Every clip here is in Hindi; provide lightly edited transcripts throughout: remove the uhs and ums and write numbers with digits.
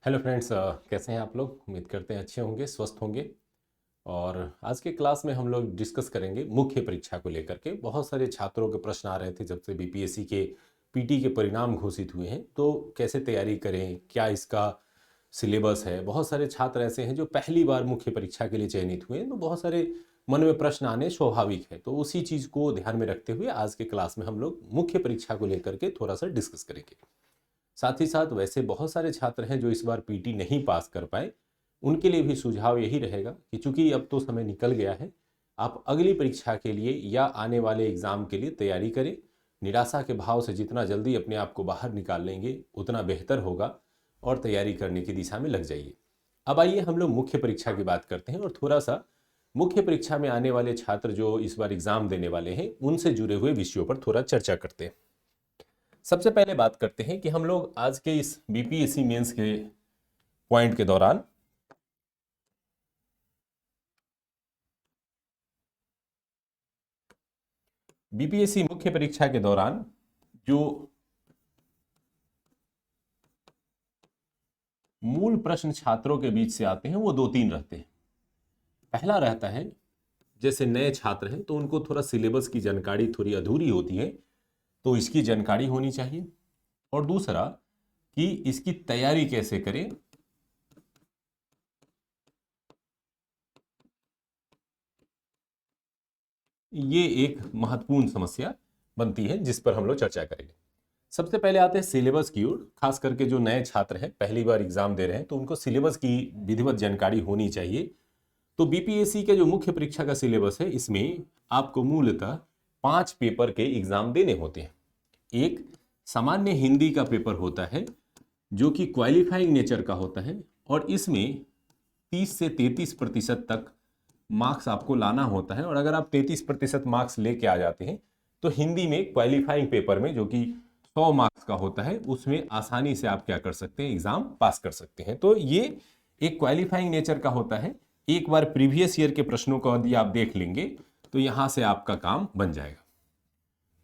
हेलो फ्रेंड्स, कैसे हैं आप लोग। उम्मीद करते हैं अच्छे होंगे, स्वस्थ होंगे। और आज के क्लास में हम लोग डिस्कस करेंगे मुख्य परीक्षा को लेकर के। बहुत सारे छात्रों के प्रश्न आ रहे थे जब से बीपीएससी के पीटी के परिणाम घोषित हुए हैं, तो कैसे तैयारी करें, क्या इसका सिलेबस है। बहुत सारे छात्र ऐसे हैं जो पहली बार मुख्य परीक्षा के लिए चयनित हुए हैं, तो बहुत सारे मन में प्रश्न आने स्वाभाविक है। तो उसी चीज़ को ध्यान में रखते हुए आज के क्लास में हम लोग मुख्य परीक्षा को लेकर के थोड़ा सा डिस्कस करेंगे। साथ ही साथ वैसे बहुत सारे छात्र हैं जो इस बार पीटी नहीं पास कर पाए, उनके लिए भी सुझाव यही रहेगा कि चूंकि अब तो समय निकल गया है, आप अगली परीक्षा के लिए या आने वाले एग्ज़ाम के लिए तैयारी करें। निराशा के भाव से जितना जल्दी अपने आप को बाहर निकाल लेंगे उतना बेहतर होगा, और तैयारी करने की दिशा में लग जाइए। अब आइए हम लोग मुख्य परीक्षा की बात करते हैं और थोड़ा सा मुख्य परीक्षा में आने वाले छात्र जो इस बार एग्ज़ाम देने वाले हैं उनसे जुड़े हुए विषयों पर थोड़ा चर्चा करते हैं। सबसे पहले बात करते हैं कि हम लोग आज के इस बीपीएससी मेंस के पॉइंट के दौरान बीपीएससी मुख्य परीक्षा के दौरान जो मूल प्रश्न छात्रों के बीच से आते हैं वो दो तीन रहते हैं। पहला रहता है, जैसे नए छात्र हैं तो उनको थोड़ा सिलेबस की जानकारी थोड़ी अधूरी होती है, तो इसकी जानकारी होनी चाहिए। और दूसरा कि इसकी तैयारी कैसे करें, ये एक महत्वपूर्ण समस्या बनती है जिस पर हम लोग चर्चा करेंगे। सबसे पहले आते हैं सिलेबस की ओर। खास करके जो नए छात्र हैं, पहली बार एग्जाम दे रहे हैं, तो उनको सिलेबस की विधिवत जानकारी होनी चाहिए। तो बीपीएससी के जो मुख्य परीक्षा का सिलेबस है, इसमें आपको मूलतः 5 पेपर के एग्जाम देने होते हैं। एक सामान्य हिंदी का पेपर होता है जो कि क्वालिफाइंग नेचर का होता है, और इसमें 30 से 33% तक मार्क्स आपको लाना होता है। और अगर आप 33% मार्क्स लेके आ जाते हैं तो हिंदी में क्वालिफाइंग पेपर में, जो कि 100 मार्क्स का होता है, उसमें आसानी से आप क्या कर सकते हैं, एग्जाम पास कर सकते हैं। तो ये एक क्वालिफाइंग नेचर का होता है। एक बार प्रीवियस ईयर के प्रश्नों को यदि आप देख लेंगे तो यहां से आपका काम बन जाएगा।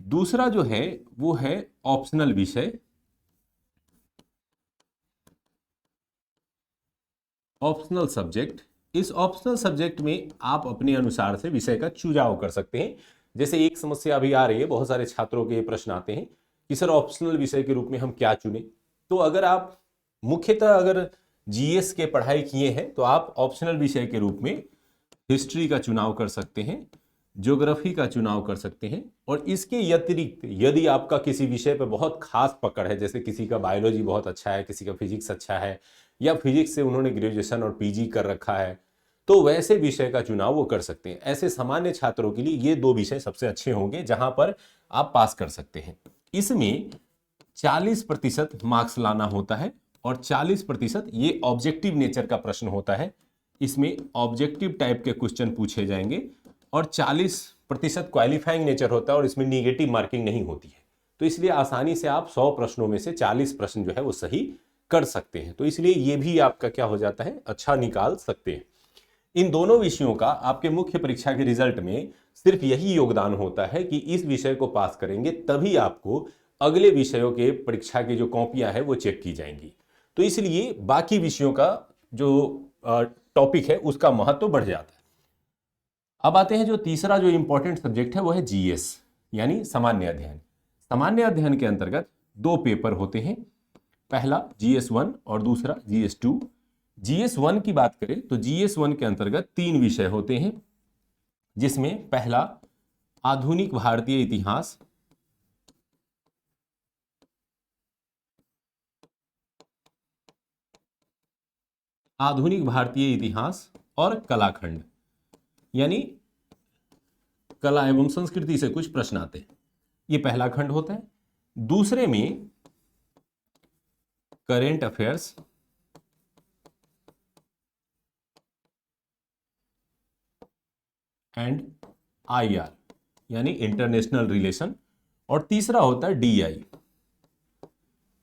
दूसरा जो है वो है ऑप्शनल विषय। ऑप्शनल सब्जेक्ट, इस ऑप्शनल सब्जेक्ट में आप अपने अनुसार से विषय का चुनाव कर सकते हैं। जैसे एक समस्या अभी आ रही है, बहुत सारे छात्रों के प्रश्न आते हैं कि सर ऑप्शनल विषय के रूप में हम क्या चुने। तो अगर आप मुख्यतः अगर जीएस के पढ़ाई किए हैं तो आप ऑप्शनल विषय के रूप में हिस्ट्री का चुनाव कर सकते हैं, ज्योग्राफी का चुनाव कर सकते हैं। और इसके अतिरिक्त यदि आपका किसी विषय पर बहुत खास पकड़ है, जैसे किसी का बायोलॉजी बहुत अच्छा है, किसी का फिजिक्स अच्छा है, या फिजिक्स से उन्होंने ग्रेजुएशन और पीजी कर रखा है, तो वैसे विषय का चुनाव वो कर सकते हैं। ऐसे सामान्य छात्रों के लिए ये दो विषय सबसे अच्छे होंगे जहां पर आप पास कर सकते हैं। इसमें 40% मार्क्स लाना होता है, और 40% ये ऑब्जेक्टिव नेचर का प्रश्न होता है। इसमें ऑब्जेक्टिव टाइप के क्वेश्चन पूछे जाएंगे, और 40% क्वालिफाइंग नेचर होता है, और इसमें निगेटिव मार्किंग नहीं होती है। तो इसलिए आसानी से आप 100 प्रश्नों में से 40 प्रश्न जो है वो सही कर सकते हैं। तो इसलिए ये भी आपका क्या हो जाता है, अच्छा निकाल सकते हैं। इन दोनों विषयों का आपके मुख्य परीक्षा के रिजल्ट में सिर्फ यही योगदान होता है कि इस विषय को पास करेंगे तभी आपको अगले विषयों के परीक्षा की जो कॉपियां हैं वो चेक की जाएंगी। तो इसलिए बाकी विषयों का जो टॉपिक है उसका महत्व बढ़ जाता है। अब आते हैं जो तीसरा जो इंपॉर्टेंट सब्जेक्ट है वो है जीएस, यानी सामान्य अध्ययन। सामान्य अध्ययन के अंतर्गत दो पेपर होते हैं, पहला GS1 और दूसरा GS2। GS1 की बात करें तो GS1 के अंतर्गत 3 विषय होते हैं, जिसमें पहला आधुनिक भारतीय इतिहास, आधुनिक भारतीय इतिहास और कलाखंड, यानी कला एवं संस्कृति से कुछ प्रश्न आते हैं। ये पहला खंड होता है। दूसरे में करेंट अफेयर्स, एंड IR यानी इंटरनेशनल रिलेशन, और तीसरा होता है DI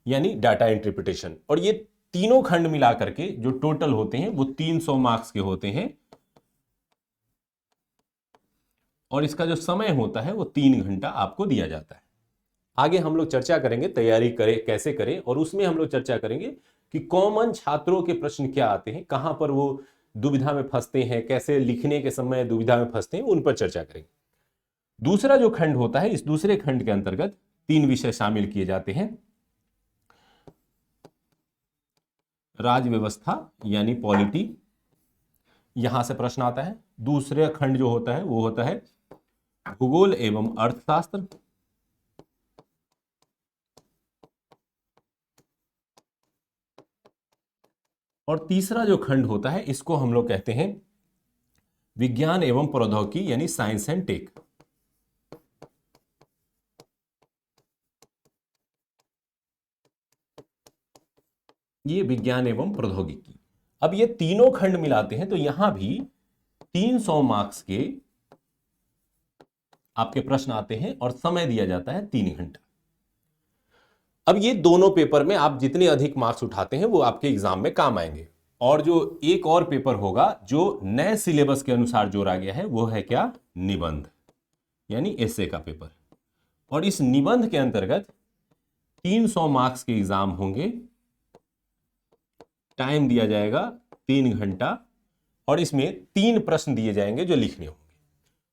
यानी डाटा इंटरप्रिटेशन। और ये तीनों खंड मिला करके जो टोटल होते हैं वो 300 मार्क्स के होते हैं, और इसका जो समय होता है वो 3 घंटा आपको दिया जाता है। आगे हम लोग चर्चा करेंगे तैयारी करें कैसे करें, और उसमें हम लोग चर्चा करेंगे कि कॉमन छात्रों के प्रश्न क्या आते हैं, कहां पर वो दुविधा में फंसते हैं, कैसे लिखने के समय दुविधा में फंसते हैं, उन पर चर्चा करेंगे। दूसरा जो खंड होता है, इस दूसरे खंड के अंतर्गत 3 विषय शामिल किए जाते हैं। राज्य व्यवस्था यानी पॉलिटी, यहां से प्रश्न आता है। दूसरा खंड जो होता है वो होता है भूगोल एवं अर्थशास्त्र, और तीसरा जो खंड होता है इसको हम लोग कहते हैं विज्ञान एवं प्रौद्योगिकी यानी साइंस एंड टेक। ये विज्ञान एवं प्रौद्योगिकी। अब ये तीनों खंड मिलाते हैं तो यहां भी 300 मार्क्स के आपके प्रश्न आते हैं और समय दिया जाता है 3 घंटा। अब ये दोनों पेपर में आप जितने अधिक मार्क्स उठाते हैं वो आपके एग्जाम में काम आएंगे। और जो एक और पेपर होगा जो नए सिलेबस के अनुसार जोड़ा गया है वो है क्या, निबंध यानी एसे का पेपर। और इस निबंध के अंतर्गत 300 मार्क्स के एग्जाम होंगे, टाइम दिया जाएगा 3 घंटा, और इसमें 3 प्रश्न दिए जाएंगे जो लिखने होंगे।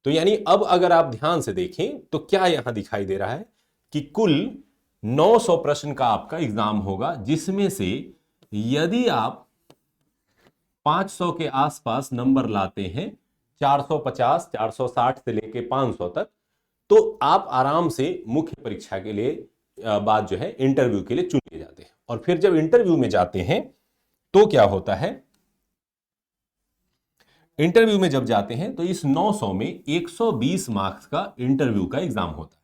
तो यानी अब अगर आप ध्यान से देखें तो क्या यहां दिखाई दे रहा है कि कुल 900 प्रश्न का आपका एग्जाम होगा, जिसमें से यदि आप 500 के आसपास नंबर लाते हैं, 450 460 से लेके 500 तक, तो आप आराम से मुख्य परीक्षा के लिए बाद जो है इंटरव्यू के लिए चुन लिए जाते हैं। और फिर जब इंटरव्यू में जाते हैं तो क्या होता है, इंटरव्यू में जब जाते हैं तो इस 900 में 120 मार्क्स का इंटरव्यू का एग्जाम होता है।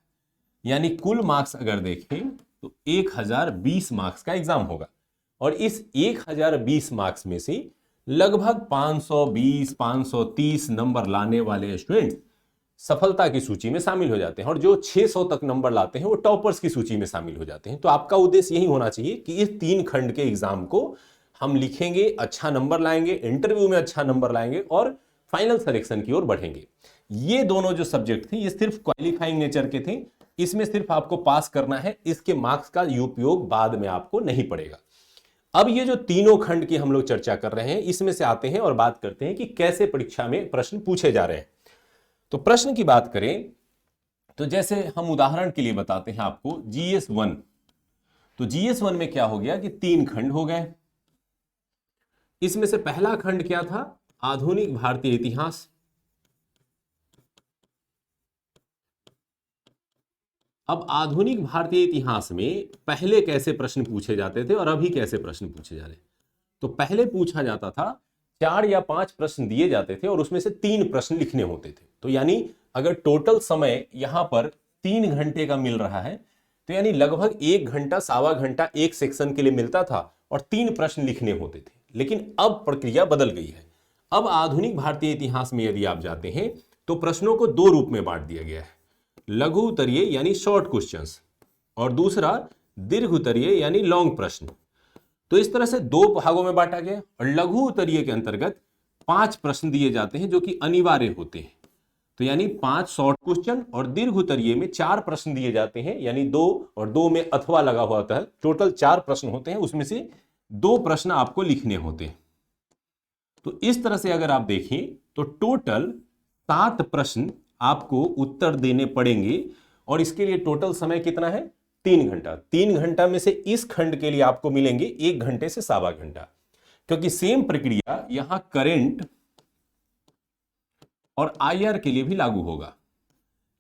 यानी कुल मार्क्स अगर देखें तो 1020 मार्क्स का एग्जाम होगा। और इस 1020 मार्क्स में से लगभग 520 530 नंबर लाने वाले स्टूडेंट सफलता की सूची में शामिल हो जाते हैं, और जो 600 तक नंबर लाते हैं वो टॉपर्स की सूची में शामिल हो जाते हैं। तो आपका उद्देश्य यही होना चाहिए कि इस 3 खंड के एग्जाम को हम लिखेंगे, अच्छा नंबर लाएंगे, इंटरव्यू में अच्छा नंबर लाएंगे और फाइनल सिलेक्शन की ओर बढ़ेंगे। ये दोनों जो सब्जेक्ट थे ये सिर्फ क्वालिफाइंग नेचर के थे, इसमें सिर्फ आपको पास करना है, इसके मार्क्स का उपयोग बाद में आपको नहीं पड़ेगा। अब ये जो तीनों खंड की हम लोग चर्चा कर रहे हैं इसमें से आते हैं और बात करते हैं कि कैसे परीक्षा में प्रश्न पूछे जा रहे हैं। तो प्रश्न की बात करें तो जैसे हम उदाहरण के लिए बताते हैं आपको GS1। तो GS1 में क्या हो गया कि 3 खंड हो गए। इसमें से पहला खंड क्या था, आधुनिक भारतीय इतिहास। अब आधुनिक भारतीय इतिहास में पहले कैसे प्रश्न पूछे जाते थे और अभी कैसे प्रश्न पूछे जा रहे हैं। तो पहले पूछा जाता था 4 या 5 प्रश्न दिए जाते थे और उसमें से 3 प्रश्न लिखने होते थे। तो यानी अगर टोटल समय यहां पर 3 घंटे का मिल रहा है तो यानी लगभग 1 घंटा सवा घंटा एक सेक्शन के लिए मिलता था और 3 प्रश्न लिखने होते थे। लेकिन अब प्रक्रिया बदल गई है। अब आधुनिक भारतीय इतिहास में यदि आप जाते हैं तो प्रश्नों को 2 रूप में बांट दिया गया है, लघु उत्तरीय यानी शॉर्ट क्वेश्चंस और दूसरा दीर्घ उत्तरीय यानी लॉन्ग प्रश्न। तो इस तरह से 2 भागों में बांटा गया। और लघु उत्तरीय के अंतर्गत 5 प्रश्न दिए जाते हैं जो कि अनिवार्य होते हैं। तो यानी 5 शॉर्ट क्वेश्चन, और दीर्घ उत्तरीय में 4 प्रश्न दिए जाते हैं, यानी 2 और 2 में अथवा लगा हुआ होता है। टोटल 4 प्रश्न होते हैं, उसमें से 2 प्रश्न आपको लिखने होते हैं। तो इस तरह से अगर आप देखें तो टोटल 7 प्रश्न आपको उत्तर देने पड़ेंगे, और इसके लिए टोटल समय कितना है, 3 घंटा। 3 घंटा में से इस खंड के लिए आपको मिलेंगे 1 घंटे से सवा घंटा, क्योंकि सेम प्रक्रिया यहां करंट और IR के लिए भी लागू होगा।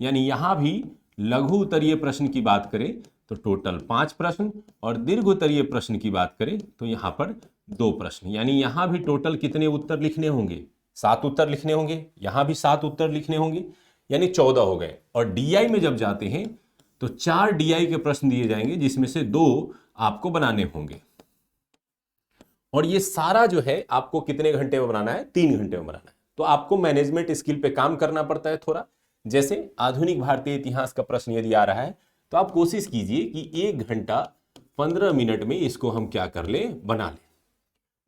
यानी यहां भी लघु उत्तरीय प्रश्न की बात करें तो टोटल 5 प्रश्न, और दीर्घ उत्तरीय प्रश्न की बात करें तो यहां पर 2 प्रश्न। यानी यहां भी टोटल कितने उत्तर लिखने होंगे, 7 उत्तर लिखने होंगे, यहां भी 7 उत्तर लिखने होंगे, यानी 14 हो गए। और DI में जब जाते हैं तो 4 DI के प्रश्न दिए जाएंगे, जिसमें से 2 आपको बनाने होंगे। और ये सारा जो है आपको कितने घंटे में बनाना है, 3 घंटे में बनाना है। तो आपको मैनेजमेंट स्किल पे काम करना पड़ता है थोड़ा। जैसे आधुनिक भारतीय इतिहास का प्रश्न यदि आ रहा है तो आप कोशिश कीजिए कि 1 घंटा 15 मिनट में इसको हम क्या कर ले, बना ले।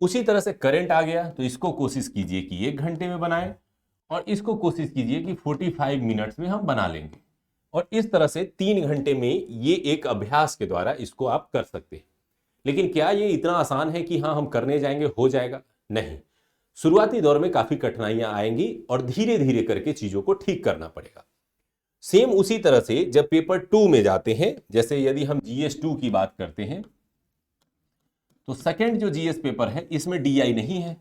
उसी तरह से करंट आ गया तो इसको कोशिश कीजिए कि 1 घंटे में बनाएं, और इसको कोशिश कीजिए कि 45 मिनट्स में हम बना लेंगे। और इस तरह से 3 घंटे में ये एक अभ्यास के द्वारा इसको आप कर सकते हैं। लेकिन क्या ये इतना आसान है कि हाँ हम करने जाएंगे हो जाएगा? नहीं, शुरुआती दौर में काफी कठिनाइयां आएंगी और धीरे धीरे करके चीजों को ठीक करना पड़ेगा। सेम उसी तरह से जब पेपर 2 में जाते हैं, जैसे यदि हम जीएस 2 की बात करते हैं, तो सेकंड जो जीएस पेपर है इसमें डीआई नहीं है।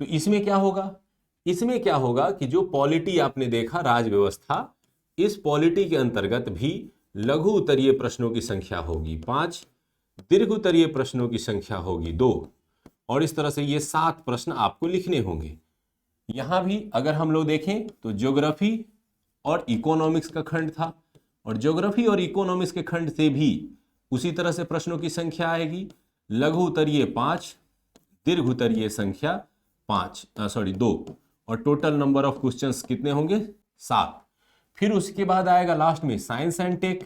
तो इसमें क्या होगा? इसमें क्या होगा कि जो पॉलिटी आपने देखा, राज व्यवस्था, इस पॉलिटी के अंतर्गत भी लघु उत्तरीय प्रश्नों की संख्या होगी 5, दीर्घ उत्तरीय प्रश्नों की संख्या होगी 2, और इस तरह से ये 7 प्रश्न आपको लिखने होंगे। यहां भी अगर हम लोग देखें तो ज्योग्राफी और इकोनॉमिक्स का खंड था, और ज्योग्राफी और इकोनॉमिक्स के खंड से भी उसी तरह से प्रश्नों की संख्या आएगी, लघु उत्तरीय 5, दीर्घ उत्तरीय संख्या 2, और टोटल नंबर ऑफ क्वेश्चंस कितने होंगे? 7। फिर उसके बाद आएगा लास्ट में साइंस एंड टेक,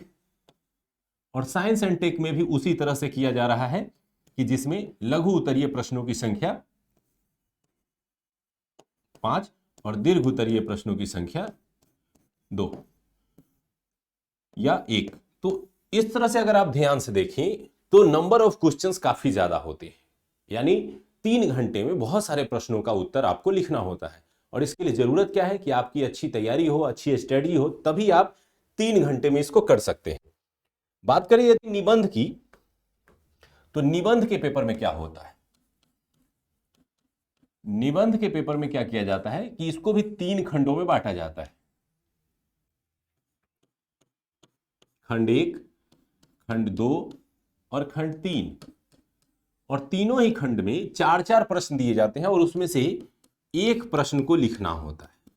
और साइंस एंड टेक में भी उसी तरह से किया जा रहा है कि जिसमें लघु उत्तरीय प्रश्नों की संख्या 5 और दीर्घ उत्तरीय प्रश्नों की संख्या 2 या 1। तो इस तरह से अगर आप ध्यान से देखें तो नंबर ऑफ क्वेश्चंस काफी ज्यादा होते हैं, यानी 3 घंटे में बहुत सारे प्रश्नों का उत्तर आपको लिखना होता है। और इसके लिए जरूरत क्या है कि आपकी अच्छी तैयारी हो, अच्छी स्टडी हो, तभी आप 3 घंटे में इसको कर सकते हैं। बात करें यदि निबंध की, तो निबंध के पेपर में क्या होता है? निबंध के पेपर में क्या किया जाता है कि इसको भी 3 खंडों में बांटा जाता है, खंड 1, खंड 2 और खंड 3। और तीनों ही खंड में 4-4 प्रश्न दिए जाते हैं और उसमें से एक प्रश्न को लिखना होता है।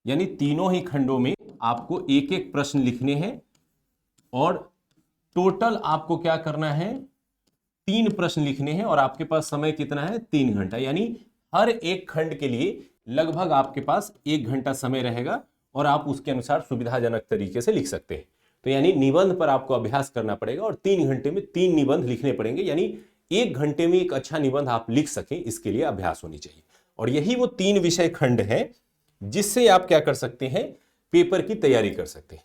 यानी तीनों ही खंडों में आपको एक एक प्रश्न लिखने हैं, और टोटल आपको क्या करना है? 3 प्रश्न लिखने हैं, और आपके पास समय कितना है? 3 घंटा। यानी हर एक खंड के लिए लगभग आपके पास 1 घंटा समय रहेगा, और आप उसके अनुसार सुविधाजनक तरीके से लिख सकते हैं। तो यानी निबंध पर आपको अभ्यास करना पड़ेगा, और 3 घंटे में 3 निबंध लिखने पड़ेंगे, यानी 1 घंटे में एक अच्छा निबंध आप लिख सकें, इसके लिए अभ्यास होनी चाहिए। और यही वो 3 विषय खंड है जिससे आप क्या कर सकते हैं? पेपर की तैयारी कर सकते हैं।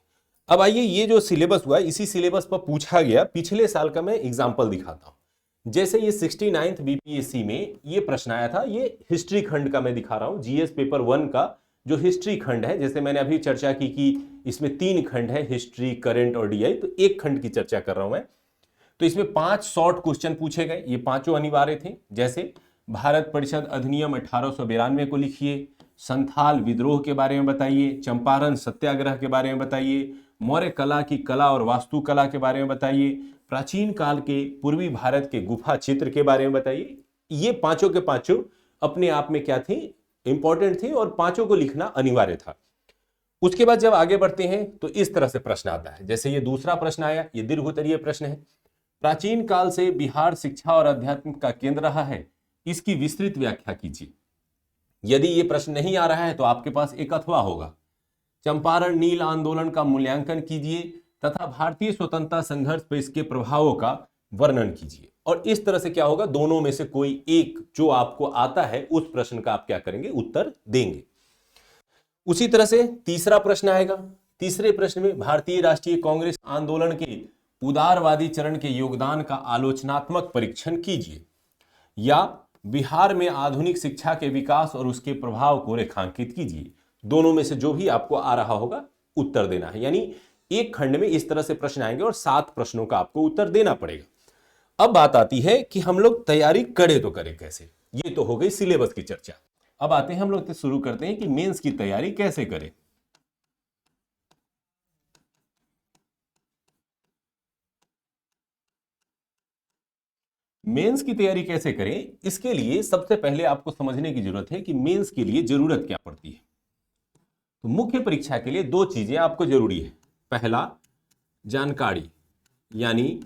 अब आइए, ये जो सिलेबस हुआ इसी सिलेबस पर पूछा गया पिछले साल का मैं एग्जाम्पल दिखाता हूं। जैसे ये 69th बीपीएससी में ये प्रश्न आया था, ये हिस्ट्री खंड का मैं दिखा रहा हूं, जीएस पेपर 1 का जो हिस्ट्री खंड है। जैसे मैंने अभी चर्चा की कि इसमें 3 खंड है, हिस्ट्री, करंट और डीआई, तो एक खंड की चर्चा कर रहा हूं मैं। तो इसमें 5 शॉर्ट क्वेश्चन पूछे गए, ये पांचों अनिवार्य थे। जैसे भारत परिषद अधिनियम 1892 को लिखिए, संथाल विद्रोह के बारे में बताइए, चंपारण सत्याग्रह के बारे में बताइए, मौर्य कला की कला और वास्तुकला के बारे में बताइए, प्राचीन काल के पूर्वी भारत के गुफा चित्र के बारे में बताइए। ये पांचों के पांचों अपने आप में क्या थे? इंपॉर्टेंट थे, और पांचों को लिखना अनिवार्य था। उसके बाद जब आगे बढ़ते हैं तो इस तरह से प्रश्न आता है। जैसे ये दूसरा प्रश्न आया, ये दीर्घ उत्तरीय प्रश्न है। प्राचीन काल से बिहार शिक्षा और अध्यात्म का केंद्र रहा है, इसकी विस्तृत व्याख्या कीजिए। यदि ये प्रश्न नहीं आ रहा है तो आपके पास एक अथवा होगा। चंपारण नील आंदोलन का मूल्यांकन कीजिए तथा भारतीय स्वतंत्रता संघर्ष पर इसके प्रभावों का वर्णन कीजिए। और इस तरह से क्या होगा? दोनों में से कोई एक जो आपको आता है उस प्रश्न का आप क्या करेंगे? उत्तर देंगे। उसी तरह से तीसरा प्रश्न आएगा। तीसरे प्रश्न में भारतीय राष्ट्रीय कांग्रेस आंदोलन के उदारवादी चरण के योगदान का आलोचनात्मक परीक्षण कीजिए, या बिहार में आधुनिक शिक्षा के विकास और उसके प्रभाव को रेखांकित कीजिए। दोनों में से जो भी आपको आ रहा होगा उत्तर देना है। यानी एक खंड में इस तरह से प्रश्न आएंगे और 7 प्रश्नों का आपको उत्तर देना पड़ेगा। अब बात आती है कि हम लोग तैयारी करें तो करें कैसे। ये तो हो गई सिलेबस की चर्चा। अब आते हैं हम लोग शुरू करते हैं कि मेंस की तैयारी कैसे करें। मेंस की तैयारी कैसे करें, इसके लिए सबसे पहले आपको समझने की जरूरत है कि मेंस के लिए जरूरत क्या पड़ती है। तो मुख्य परीक्षा के लिए 2 चीजें आपको जरूरी है। पहला, जानकारी, यानी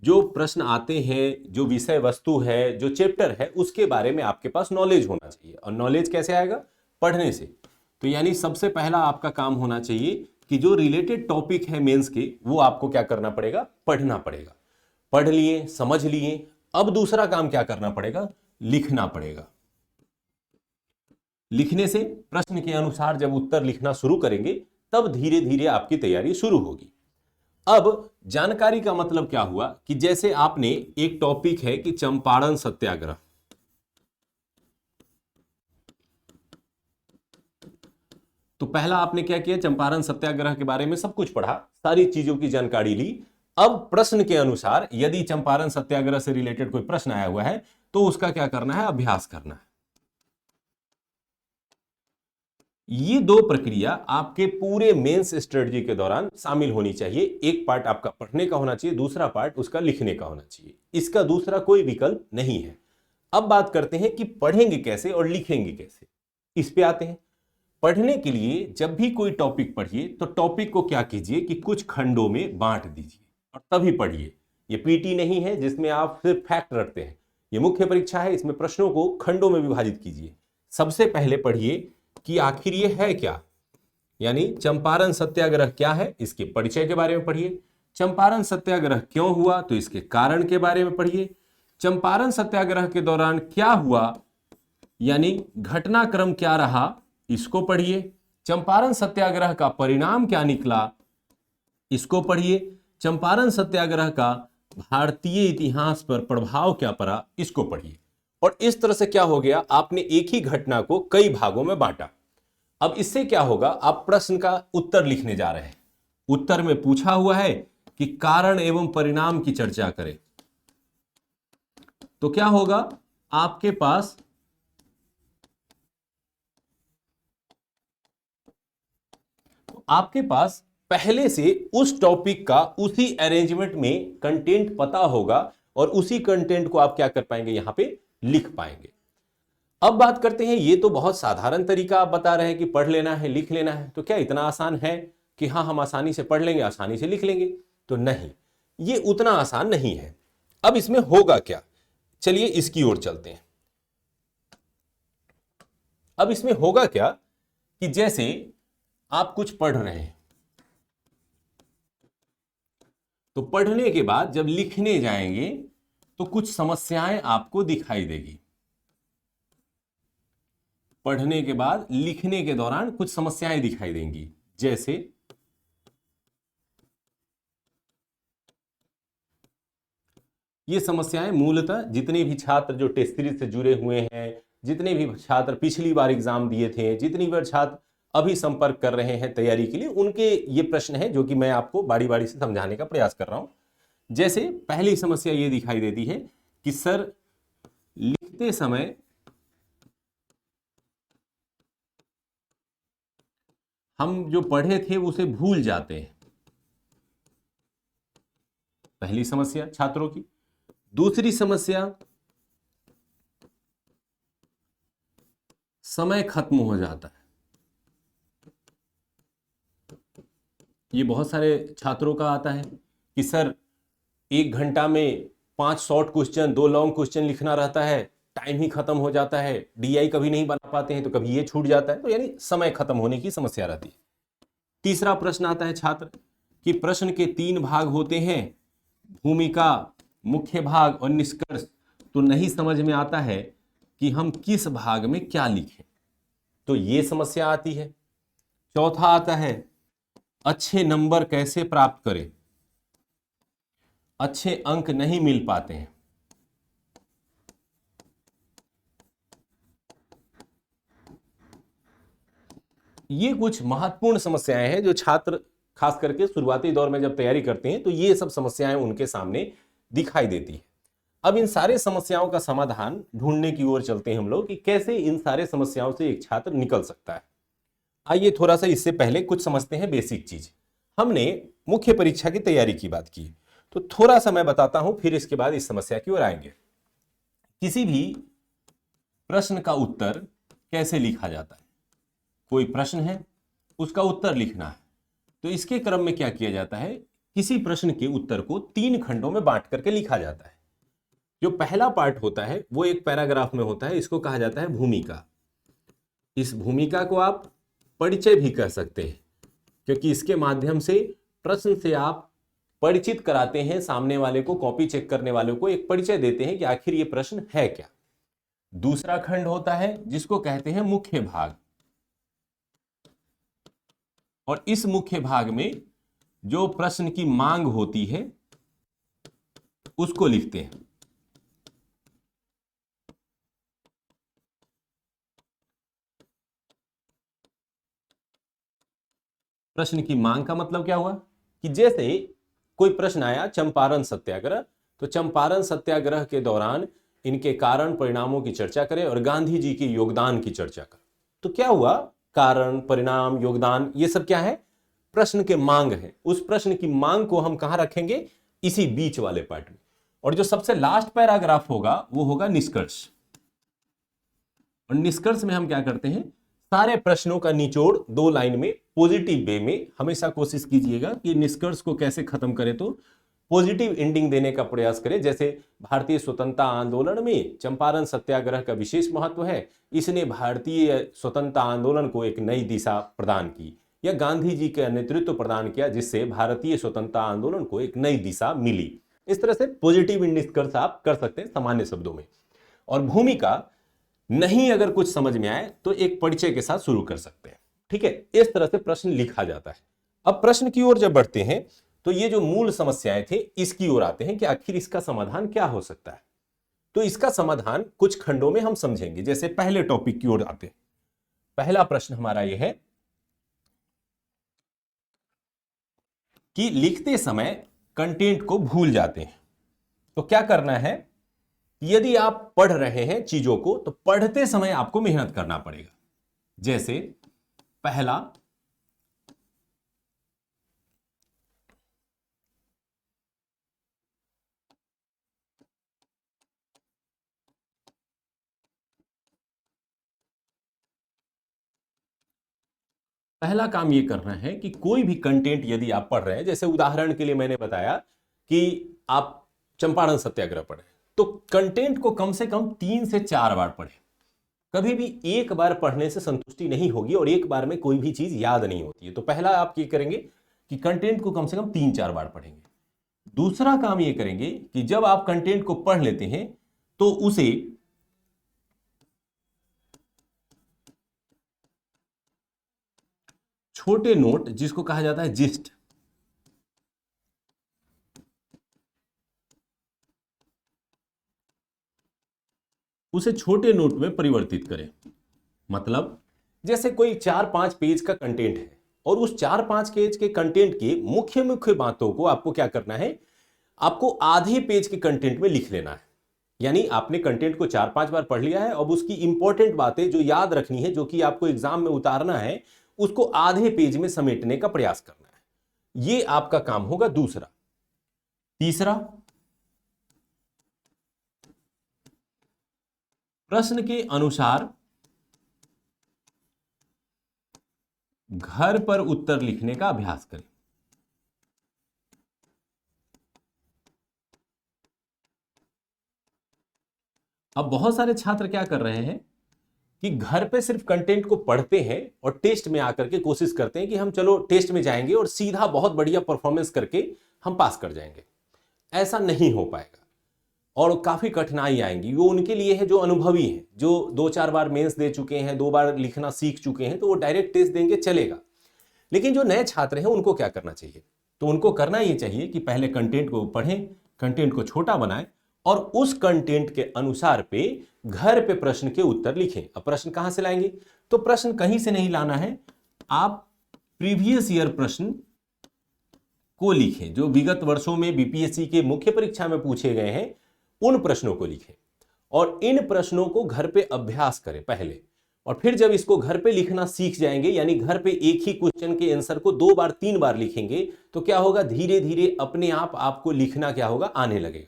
जो प्रश्न आते हैं, जो विषय वस्तु है, जो चैप्टर है, उसके बारे में आपके पास नॉलेज होना चाहिए। और नॉलेज कैसे आएगा? पढ़ने से। तो यानी सबसे पहला आपका काम होना चाहिए कि जो रिलेटेड टॉपिक है मेंस के, वो आपको क्या करना पड़ेगा? पढ़ना पड़ेगा। पढ़ लिए, समझ लिए। अब दूसरा काम क्या करना पड़ेगा? लिखना पड़ेगा। लिखने से प्रश्न के अनुसार जब उत्तर लिखना शुरू करेंगे तब धीरे धीरे आपकी तैयारी शुरू होगी। अब जानकारी का मतलब क्या हुआ कि जैसे आपने एक टॉपिक है कि चंपारण सत्याग्रह, तो पहला आपने क्या किया, चंपारण सत्याग्रह के बारे में सब कुछ पढ़ा, सारी चीजों की जानकारी ली। अब प्रश्न के अनुसार यदि चंपारण सत्याग्रह से रिलेटेड कोई प्रश्न आया हुआ है तो उसका क्या करना है, अभ्यास करना है। ये दो प्रक्रिया आपके पूरे मेंस स्ट्रेटजी के दौरान शामिल होनी चाहिए। एक पार्ट आपका पढ़ने का होना चाहिए, दूसरा पार्ट उसका लिखने का होना चाहिए। इसका दूसरा कोई विकल्प नहीं है। अब बात करते हैं कि पढ़ेंगे कैसे और लिखेंगे कैसे, इस पे आते हैं। पढ़ने के लिए जब भी कोई टॉपिक पढ़िए तो टॉपिक को क्या कीजिए कि कुछ खंडों में बांट दीजिए और तभी पढ़िए। ये पीटी नहीं है जिसमें आप सिर्फ फैक्ट रखते हैं, ये मुख्य परीक्षा है, इसमें प्रश्नों को खंडों में विभाजित कीजिए। सबसे पहले पढ़िए कि आखिर ये है क्या, यानी चंपारण सत्याग्रह क्या है, इसके परिचय के बारे में पढ़िए। चंपारण सत्याग्रह क्यों हुआ, तो इसके कारण के बारे में पढ़िए। चंपारण सत्याग्रह के दौरान क्या हुआ, यानी घटनाक्रम क्या रहा, इसको पढ़िए। चंपारण सत्याग्रह का परिणाम क्या निकला, इसको पढ़िए। चंपारण सत्याग्रह का भारतीय इतिहास पर प्रभाव क्या पड़ा, इसको पढ़िए। और इस तरह से क्या हो गया, आपने एक ही घटना को कई भागों में बांटा। अब इससे क्या होगा, आप प्रश्न का उत्तर लिखने जा रहे हैं। उत्तर में पूछा हुआ है कि कारण एवं परिणाम की चर्चा करें, तो क्या होगा, आपके पास पहले से उस टॉपिक का उसी अरेंजमेंट में कंटेंट पता होगा और उसी कंटेंट को आप क्या कर पाएंगे, यहां पे लिख पाएंगे। अब बात करते हैं, ये तो बहुत साधारण तरीका आप बता रहे हैं कि पढ़ लेना है, लिख लेना है, तो क्या इतना आसान है कि हाँ हम आसानी से पढ़ लेंगे, आसानी से लिख लेंगे? तो नहीं, ये उतना आसान नहीं है। अब इसमें होगा क्या, चलिए इसकी ओर चलते हैं। अब इसमें होगा क्या कि जैसे आप कुछ पढ़ रहे हैं, तो पढ़ने के बाद जब लिखने जाएंगे तो कुछ समस्याएं आपको दिखाई देगी। पढ़ने के बाद लिखने के दौरान कुछ समस्याएं दिखाई देंगी, जैसे ये समस्याएं मूलतः जितने भी छात्र जो टेस्ट सीरीज से जुड़े हुए हैं, जितने भी छात्र पिछली बार एग्जाम दिए थे, जितनी बार छात्र अभी संपर्क कर रहे हैं तैयारी के लिए, उनके ये प्रश्न है जो कि मैं आपको बारी बारी से समझाने का प्रयास कर रहा हूं। जैसे पहली समस्या ये दिखाई देती है कि सर लिखते समय हम जो पढ़े थे उसे भूल जाते हैं। पहली समस्या छात्रों की। दूसरी समस्या, समय खत्म हो जाता है। ये बहुत सारे छात्रों का आता है कि सर 1 घंटा में 5 शॉर्ट क्वेश्चन, 2 लॉन्ग क्वेश्चन लिखना रहता है, टाइम ही खत्म हो जाता है, डीआई कभी नहीं बना पाते हैं, तो कभी ये छूट जाता है, तो यानी समय खत्म होने की समस्या रहती है। तीसरा प्रश्न आता है छात्र कि प्रश्न के 3 भाग होते हैं, भूमिका, मुख्य भाग और निष्कर्ष, तो नहीं समझ में आता है कि हम किस भाग में क्या लिखें, तो ये समस्या आती है। चौथा आता है अच्छे नंबर कैसे प्राप्त करें, अच्छे अंक नहीं मिल पाते हैं। ये कुछ महत्वपूर्ण समस्याएं हैं जो छात्र खास करके शुरुआती दौर में जब तैयारी करते हैं तो ये सब समस्याएं उनके सामने दिखाई देती है। अब इन सारे समस्याओं का समाधान ढूंढने की ओर चलते हैं हम लोग कि कैसे इन सारे समस्याओं से एक छात्र निकल सकता है। आइए थोड़ा सा इससे पहले कुछ समझते हैं बेसिक चीज। हमने मुख्य परीक्षा की तैयारी की बात की, तो थोड़ा सा मैं बताता हूं, फिर इसके बाद इस समस्या की ओर आएंगे। किसी भी प्रश्न का उत्तर कैसे लिखा जाता है, कोई प्रश्न है उसका उत्तर लिखना है, तो इसके क्रम में क्या किया जाता है, किसी प्रश्न के उत्तर को 3 खंडों में बांट करके लिखा जाता है। जो पहला पार्ट होता है वो एक पैराग्राफ में होता है, इसको कहा जाता है भूमिका। इस भूमिका को आप परिचय भी कह सकते हैं, क्योंकि इसके माध्यम से प्रश्न से आप परिचित कराते हैं सामने वाले को, कॉपी चेक करने वाले को एक परिचय देते हैं कि आखिर ये प्रश्न है क्या। दूसरा खंड होता है जिसको कहते हैं मुख्य भाग, और इस मुख्य भाग में जो प्रश्न की मांग होती है उसको लिखते हैं। प्रश्न की मांग का मतलब क्या हुआ कि जैसे कोई प्रश्न आया चंपारण सत्याग्रह, तो चंपारण सत्याग्रह के दौरान इनके कारण परिणामों की चर्चा करें और गांधी जी के योगदान की चर्चा करें। तो क्या हुआ, कारण परिणाम योगदान ये सब क्या है, प्रश्न के मांग है। उस प्रश्न की मांग को हम कहां रखेंगे, इसी बीच वाले पार्ट में। और जो सबसे लास्ट पैराग्राफ होगा वो होगा निष्कर्ष। और निष्कर्ष में हम क्या करते हैं, सारे प्रश्नों का निचोड़ 2 लाइन में पॉजिटिव वे में। हमेशा कोशिश कीजिएगा कि निष्कर्ष को कैसे खत्म करें तो पॉजिटिव एंडिंग देने का प्रयास करें। जैसे भारतीय स्वतंत्रता आंदोलन में चंपारण सत्याग्रह का विशेष महत्व है, इसने भारतीय स्वतंत्रता आंदोलन को एक नई दिशा प्रदान की, या गांधी जी का नेतृत्व प्रदान किया जिससे भारतीय स्वतंत्रता आंदोलन को एक नई दिशा मिली। इस तरह से पॉजिटिव निष्कर्ष आप कर सकते हैं सामान्य शब्दों में। और भूमिका नहीं अगर कुछ समझ में आए तो एक परिचय के साथ शुरू कर सकते हैं। ठीक है, इस तरह से प्रश्न लिखा जाता है। अब प्रश्न की ओर जब बढ़ते हैं तो ये जो मूल समस्याएं थे इसकी ओर आते हैं कि आखिर इसका समाधान क्या हो सकता है। तो इसका समाधान कुछ खंडों में हम समझेंगे। जैसे पहले टॉपिक की ओर आते हैं। पहला प्रश्न हमारा यह है कि लिखते समय कंटेंट को भूल जाते हैं, तो क्या करना है। यदि आप पढ़ रहे हैं चीजों को तो पढ़ते समय आपको मेहनत करना पड़ेगा। जैसे पहला, पहला काम यह करना है कि कोई भी कंटेंट यदि आप पढ़ रहे हैं, जैसे उदाहरण के लिए मैंने बताया कि आप चंपारण सत्याग्रह पढ़े, तो कंटेंट को कम से कम 3 से 4 बार पढ़ें। कभी भी एक बार पढ़ने से संतुष्टि नहीं होगी और एक बार में कोई भी चीज याद नहीं होती है। तो पहला आप ये करेंगे कि कंटेंट को कम से कम 3-4 बार पढ़ेंगे। दूसरा काम ये करेंगे कि जब आप कंटेंट को पढ़ लेते हैं तो उसे छोटे नोट, जिसको कहा जाता है जिस्ट, उसे छोटे नोट में परिवर्तित करें। मतलब जैसे कोई 4-5 पेज का कंटेंट है और उस 4-5 पेज के कंटेंट की मुख्य मुख्य बातों को आपको क्या करना है, आपको आधे पेज के कंटेंट में लिख लेना है। यानी आपने कंटेंट को 4-5 बार पढ़ लिया है, अब उसकी इंपॉर्टेंट बातें जो याद रखनी है, जो कि आपको एग्जाम में उतारना है, उसको आधे पेज में समेटने का प्रयास करना है। यह आपका काम होगा दूसरा। तीसरा, प्रश्न के अनुसार घर पर उत्तर लिखने का अभ्यास करें। अब बहुत सारे छात्र क्या कर रहे हैं कि घर पे सिर्फ कंटेंट को पढ़ते हैं और टेस्ट में आकर के कोशिश करते हैं कि हम चलो टेस्ट में जाएंगे और सीधा बहुत बढ़िया परफॉर्मेंस करके हम पास कर जाएंगे। ऐसा नहीं हो पाएगा और काफी कठिनाई आएंगी। वो उनके लिए है जो अनुभवी हैं, जो 2-4 बार मेंस दे चुके हैं, 2 बार लिखना सीख चुके हैं, तो वो डायरेक्ट टेस्ट देंगे चलेगा। लेकिन जो नए छात्र हैं उनको क्या करना चाहिए, तो उनको करना ये चाहिए कि पहले कंटेंट को पढ़ें, कंटेंट को छोटा बनाएं और उस कंटेंट के अनुसार पे घर पे प्रश्न के उत्तर लिखें। अब प्रश्न कहां से लाएंगे, तो प्रश्न कहीं से नहीं लाना है, आप प्रीवियस ईयर प्रश्न को लिखें। जो विगत वर्षों में बीपीएससी के मुख्य परीक्षा में पूछे गए हैं उन प्रश्नों को लिखें और इन प्रश्नों को घर पे अभ्यास करें पहले। और फिर जब इसको घर पे लिखना सीख जाएंगे, यानी घर पे एक ही क्वेश्चन के आंसर को 2 बार 3 बार लिखेंगे, तो क्या होगा, धीरे धीरे अपने आप आपको लिखना क्या होगा, आने लगेगा।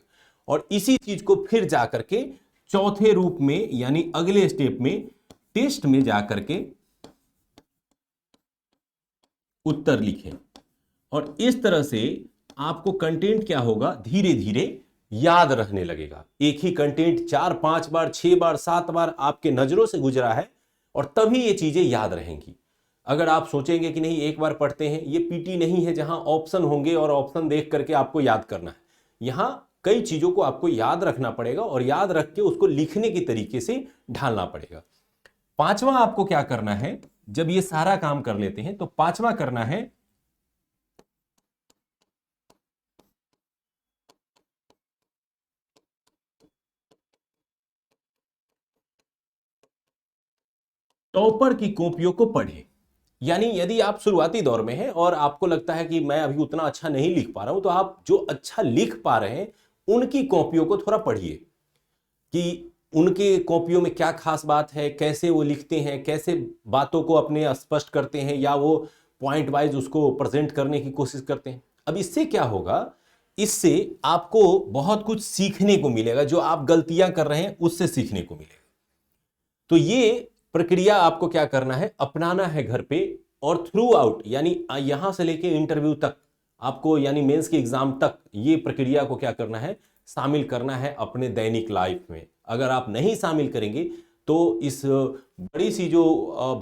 और इसी चीज को फिर जाकर के चौथे रूप में, यानी अगले स्टेप में, टेस्ट में जाकर के उत्तर लिखें। और इस तरह से आपको कंटेंट क्या होगा, धीरे धीरे याद रहने लगेगा। एक ही कंटेंट 4-5 बार 6 बार 7 बार आपके नजरों से गुजरा है और तभी ये चीजें याद रहेंगी। अगर आप सोचेंगे कि नहीं एक बार पढ़ते हैं, ये पीटी नहीं है जहां ऑप्शन होंगे और ऑप्शन देख करके आपको याद करना है। यहां कई चीजों को आपको याद रखना पड़ेगा और याद रख के उसको लिखने के तरीके से ढालना पड़ेगा। 5वां आपको क्या करना है, जब ये सारा काम कर लेते हैं तो पांचवा करना है टॉपर की कॉपियों को पढ़ें। यानी यदि आप शुरुआती दौर में हैं और आपको लगता है कि मैं अभी उतना अच्छा नहीं लिख पा रहा हूं, तो आप जो अच्छा लिख पा रहे हैं उनकी कॉपियों को थोड़ा पढ़िए कि उनके कॉपियों में क्या खास बात है, कैसे वो लिखते हैं, कैसे बातों को अपने स्पष्ट करते हैं या वो पॉइंट वाइज उसको प्रेजेंट करने की कोशिश करते हैं। अब इससे क्या होगा, इससे आपको बहुत कुछ सीखने को मिलेगा, जो आप गलतियां कर रहे हैं उससे सीखने को मिलेगा। तो ये प्रक्रिया आपको क्या करना है, अपनाना है घर पे, और थ्रू आउट यानी यहां से लेके इंटरव्यू तक आपको, यानी मेंस के एग्जाम तक ये प्रक्रिया को क्या करना है, शामिल करना है अपने दैनिक लाइफ में। अगर आप नहीं शामिल करेंगे तो इस बड़ी सी जो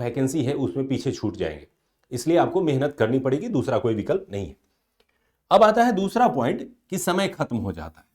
वैकेंसी है उसमें पीछे छूट जाएंगे। इसलिए आपको मेहनत करनी पड़ेगी, दूसरा कोई विकल्प नहीं है। अब आता है दूसरा पॉइंट कि समय खत्म हो जाता है।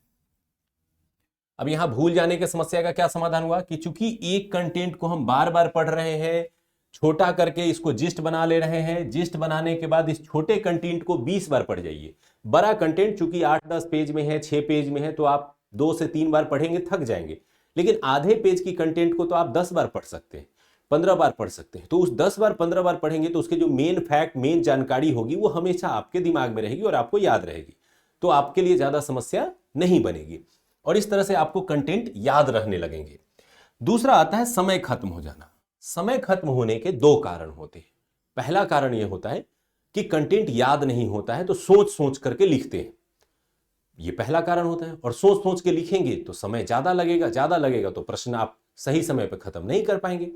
अब यहां भूल जाने की समस्या का क्या समाधान हुआ कि चूंकि एक कंटेंट को हम बार बार पढ़ रहे हैं, छोटा करके इसको जिस्ट बना ले रहे हैं, जिस्ट बनाने के बाद इस छोटे कंटेंट को 20 बार पढ़ जाइए। बड़ा कंटेंट चूंकि 8-10 पेज में है, 6 पेज में है, तो आप 2 से 3 बार पढ़ेंगे, थक जाएंगे। लेकिन आधे पेज की कंटेंट को तो आप 10 बार पढ़ सकते हैं, 15 बार पढ़ सकते हैं। तो उस 10 बार 15 बार पढ़ेंगे तो उसके जो मेन फैक्ट, मेन जानकारी होगी वो हमेशा आपके दिमाग में रहेगी और आपको याद रहेगी, तो आपके लिए ज्यादा समस्या नहीं बनेगी और इस तरह से आपको कंटेंट याद रहने लगेंगे। दूसरा आता है समय खत्म हो जाना। समय खत्म होने के 2 कारण होते हैं। पहला कारण यह होता है कि कंटेंट याद नहीं होता है तो सोच सोच करके लिखते हैं, ये पहला कारण होता है। और सोच सोच के लिखेंगे तो समय ज्यादा लगेगा तो प्रश्न आप सही समय पर खत्म नहीं कर पाएंगे।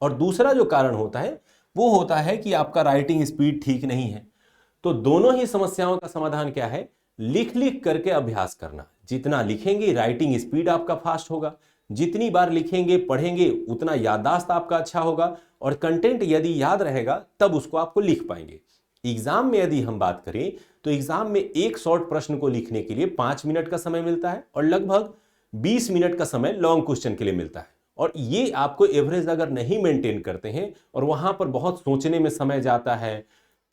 और दूसरा जो कारण होता है वो होता है कि आपका राइटिंग स्पीड ठीक नहीं है। तो दोनों ही समस्याओं का समाधान क्या है, लिख लिख करके अभ्यास करना। जितना लिखेंगे राइटिंग स्पीड आपका फास्ट होगा, जितनी बार लिखेंगे पढ़ेंगे उतना याददाश्त आपका अच्छा होगा, और कंटेंट यदि याद रहेगा तब उसको आपको लिख पाएंगे। एग्जाम में यदि हम बात करें तो एग्जाम में एक शॉर्ट प्रश्न को लिखने के लिए 5 मिनट का समय मिलता है और लगभग 20 मिनट का समय लॉन्ग क्वेश्चन के लिए मिलता है। और ये आपको एवरेज अगर नहीं मेंटेन करते हैं और वहां पर बहुत सोचने में समय जाता है,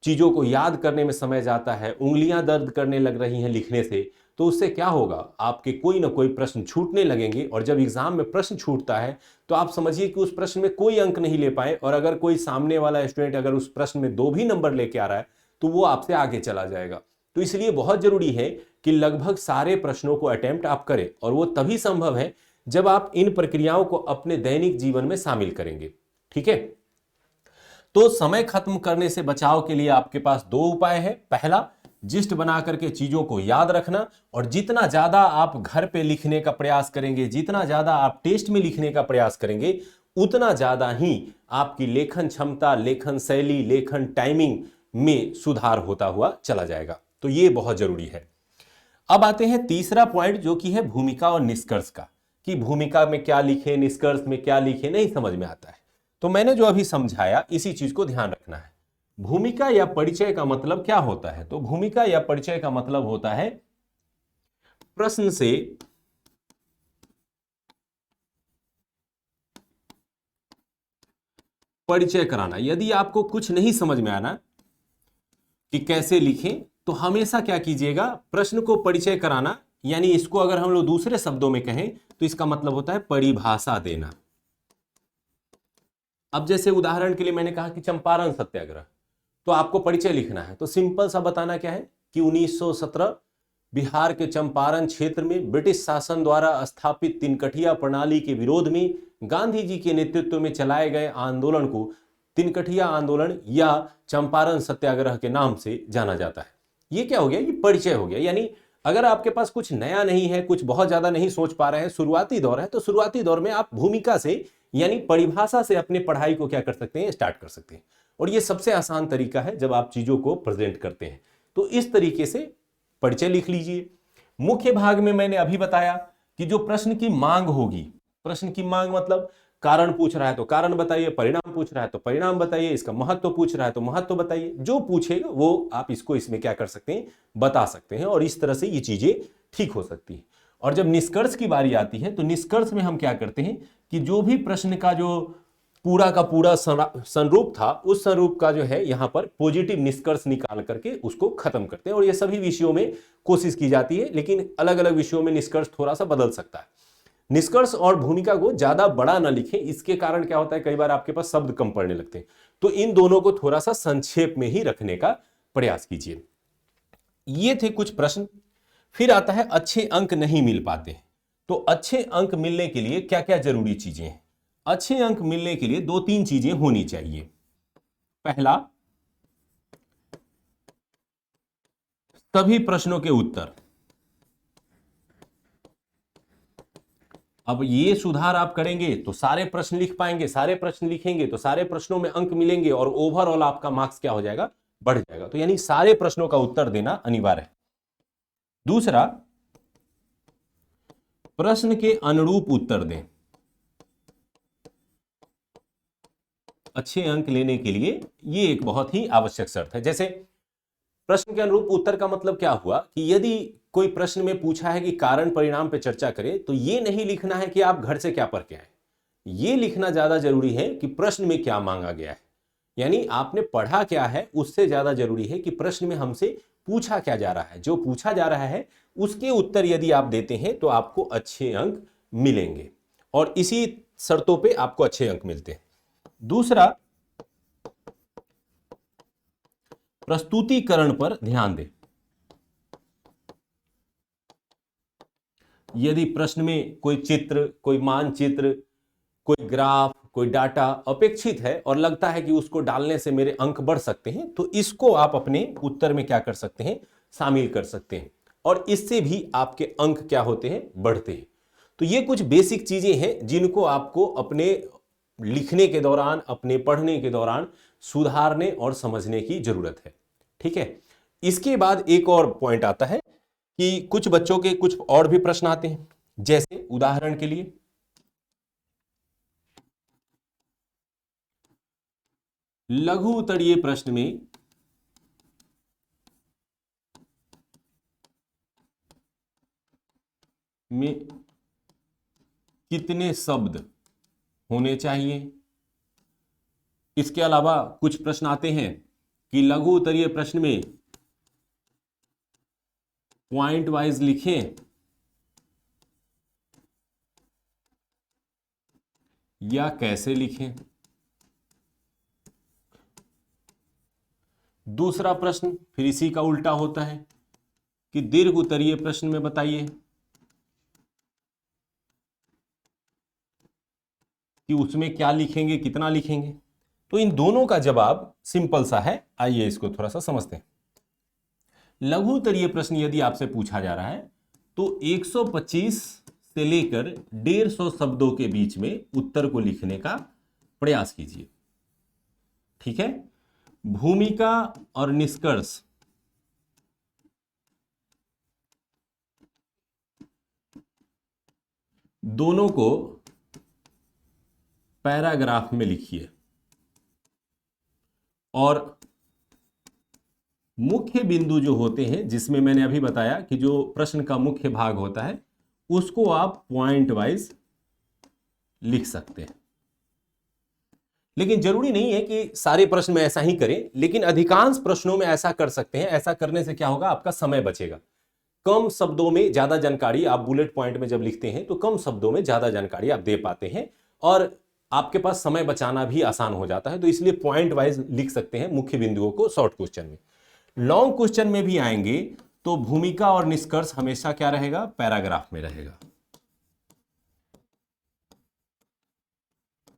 चीजों को याद करने में समय जाता है, उंगलियां दर्द करने लग रही हैं लिखने से, तो उससे क्या होगा, आपके कोई ना कोई प्रश्न छूटने लगेंगे। और जब एग्जाम में प्रश्न छूटता है तो आप समझिए कि उस प्रश्न में कोई अंक नहीं ले पाए, और अगर कोई सामने वाला स्टूडेंट अगर उस प्रश्न में 2 भी नंबर लेके आ रहा है तो वो आपसे आगे चला जाएगा। तो इसलिए बहुत जरूरी है कि लगभग सारे प्रश्नों को अटेम्प्ट आप करें, और वो तभी संभव है जब आप इन प्रक्रियाओं को अपने दैनिक जीवन में शामिल करेंगे। ठीक है, तो समय खत्म करने से बचाव के लिए आपके पास 2 उपाय है। पहला, जिस्ट बना करके चीजों को याद रखना, और जितना ज्यादा आप घर पे लिखने का प्रयास करेंगे, जितना ज्यादा आप टेस्ट में लिखने का प्रयास करेंगे, उतना ज्यादा ही आपकी लेखन क्षमता, लेखन शैली, लेखन टाइमिंग में सुधार होता हुआ चला जाएगा। तो ये बहुत जरूरी है। अब आते हैं तीसरा पॉइंट, जो कि है भूमिका और निष्कर्ष का, कि भूमिका में क्या लिखे, निष्कर्ष में क्या लिखे, नहीं समझ में आता है। तो मैंने जो अभी समझाया इसी चीज को ध्यान रखना है। भूमिका या परिचय का मतलब क्या होता है, तो भूमिका या परिचय का मतलब होता है प्रश्न से परिचय कराना। यदि आपको कुछ नहीं समझ में आना कि कैसे लिखें, तो हमेशा क्या कीजिएगा, प्रश्न को परिचय कराना, यानी इसको अगर हम लोग दूसरे शब्दों में कहें तो इसका मतलब होता है परिभाषा देना। अब जैसे उदाहरण के लिए मैंने कहा कि चंपारण सत्याग्रह, तो आपको परिचय लिखना है, तो सिंपल सा बताना क्या है कि 1917 बिहार के चंपारण क्षेत्र में ब्रिटिश शासन द्वारा स्थापित तिनकठिया प्रणाली के विरोध में गांधी जी के नेतृत्व में चलाए गए आंदोलन को तिनकठिया आंदोलन या चंपारण सत्याग्रह के नाम से जाना जाता है। ये क्या हो गया, ये परिचय हो गया। यानी अगर आपके पास कुछ नया नहीं है, कुछ बहुत ज्यादा नहीं सोच पा रहे हैं, शुरुआती दौर है, तो शुरुआती दौर में आप भूमिका से यानी परिभाषा से अपनी पढ़ाई को क्या कर सकते हैं, स्टार्ट कर सकते हैं। और ये सबसे आसान तरीका है जब आप चीजों को प्रेजेंट करते हैं। तो इस तरीके से परिचय लिख लीजिए। मुख्य भाग में मैंने अभी बताया कि जो प्रश्न की मांग होगी, प्रश्न की मांग मतलब कारण पूछ रहा है तो कारण बताइए, परिणाम पूछ रहा है तो परिणाम बताइए, इसका महत्व पूछ रहा है तो महत्व बताइए। जो पूछेगा वो आप इसको इसमें क्या कर सकते हैं, बता सकते हैं, और इस तरह से ये चीजें ठीक हो सकती हैं। और जब निष्कर्ष की बारी आती है तो निष्कर्ष में हम क्या करते हैं कि जो भी प्रश्न का जो पूरा का पूरा संरूप था, उस संरूप का जो है यहां पर पॉजिटिव निष्कर्ष निकाल करके उसको खत्म करते हैं। और ये सभी विषयों में कोशिश की जाती है, लेकिन अलग अलग विषयों में निष्कर्ष थोड़ा सा बदल सकता है। निष्कर्ष और भूमिका को ज्यादा बड़ा ना लिखें, इसके कारण क्या होता है, कई बार आपके पास शब्द कम पड़ने लगते हैं। तो इन दोनों को थोड़ा सा संक्षेप में ही रखने का प्रयास कीजिए। ये थे कुछ प्रश्न। फिर आता है अच्छे अंक नहीं मिल पाते। तो अच्छे अंक मिलने के लिए क्या क्या जरूरी चीजें हैं? अच्छे अंक मिलने के लिए 2-3 चीजें होनी चाहिए। पहला, सभी प्रश्नों के उत्तर। अब ये सुधार आप करेंगे तो सारे प्रश्न लिख पाएंगे, सारे प्रश्न लिखेंगे तो सारे प्रश्नों में अंक मिलेंगे और ओवरऑल आपका मार्क्स क्या हो जाएगा, बढ़ जाएगा। तो यानी सारे प्रश्नों का उत्तर देना अनिवार्य है। दूसरा, प्रश्न के अनुरूप उत्तर दें। अच्छे अंक लेने के लिए ये एक बहुत ही आवश्यक शर्त है। जैसे प्रश्न के अनुरूप उत्तर का मतलब क्या हुआ कि यदि कोई प्रश्न में पूछा है कि कारण परिणाम पे चर्चा करें, तो ये नहीं लिखना है कि आप घर से क्या पढ़ के आए, ये लिखना ज्यादा जरूरी है कि प्रश्न में क्या मांगा गया है। यानी आपने पढ़ा क्या है उससे ज्यादा जरूरी है कि प्रश्न में हमसे पूछा क्या जा रहा है। जो पूछा जा रहा है उसके उत्तर यदि आप देते हैं तो आपको अच्छे अंक मिलेंगे, और इसी शर्तों पे आपको अच्छे अंक मिलते हैं। दूसरा, प्रस्तुतिकरण पर ध्यान दें। यदि प्रश्न में कोई चित्र, कोई मानचित्र, कोई ग्राफ, कोई डाटा अपेक्षित है और लगता है कि उसको डालने से मेरे अंक बढ़ सकते हैं, तो इसको आप अपने उत्तर में क्या कर सकते हैं, शामिल कर सकते हैं, और इससे भी आपके अंक क्या होते हैं, बढ़ते हैं। तो ये कुछ बेसिक चीजें हैं जिनको आपको अपने लिखने के दौरान, अपने पढ़ने के दौरान सुधारने और समझने की जरूरत है। ठीक है। इसके बाद एक और पॉइंट आता है कि कुछ बच्चों के कुछ और भी प्रश्न आते हैं। जैसे उदाहरण के लिए लघु उत्तरीय प्रश्न में कितने शब्द होने चाहिए। इसके अलावा कुछ प्रश्न आते हैं कि लघु उत्तरीय प्रश्न में पॉइंट वाइज लिखें या कैसे लिखें। दूसरा प्रश्न फिर इसी का उल्टा होता है कि दीर्घ उत्तरीय प्रश्न में बताइए कि उसमें क्या लिखेंगे, कितना लिखेंगे। तो इन दोनों का जवाब सिंपल सा है, आइए इसको थोड़ा सा समझते हैं। लघु उत्तरीय प्रश्न यदि आपसे पूछा जा रहा है तो 125 से लेकर 150 शब्दों के बीच में उत्तर को लिखने का प्रयास कीजिए। ठीक है। भूमिका और निष्कर्ष दोनों को पैराग्राफ में लिखिए, और मुख्य बिंदु जो होते हैं, जिसमें मैंने अभी बताया कि जो प्रश्न का मुख्य भाग होता है, उसको आप पॉइंट वाइज लिख सकते हैं। लेकिन जरूरी नहीं है कि सारे प्रश्न में ऐसा ही करें, लेकिन अधिकांश प्रश्नों में ऐसा कर सकते हैं। ऐसा करने से क्या होगा, आपका समय बचेगा। कम शब्दों में ज्यादा जानकारी, आप बुलेट पॉइंट में जब लिखते हैं तो कम शब्दों में ज्यादा जानकारी आप दे पाते हैं, और आपके पास समय बचाना भी आसान हो जाता है। तो इसलिए पॉइंट वाइज लिख सकते हैं मुख्य बिंदुओं को शॉर्ट क्वेश्चन में। लॉन्ग क्वेश्चन में भी आएंगे तो भूमिका और निष्कर्ष हमेशा क्या रहेगा, पैराग्राफ में रहेगा।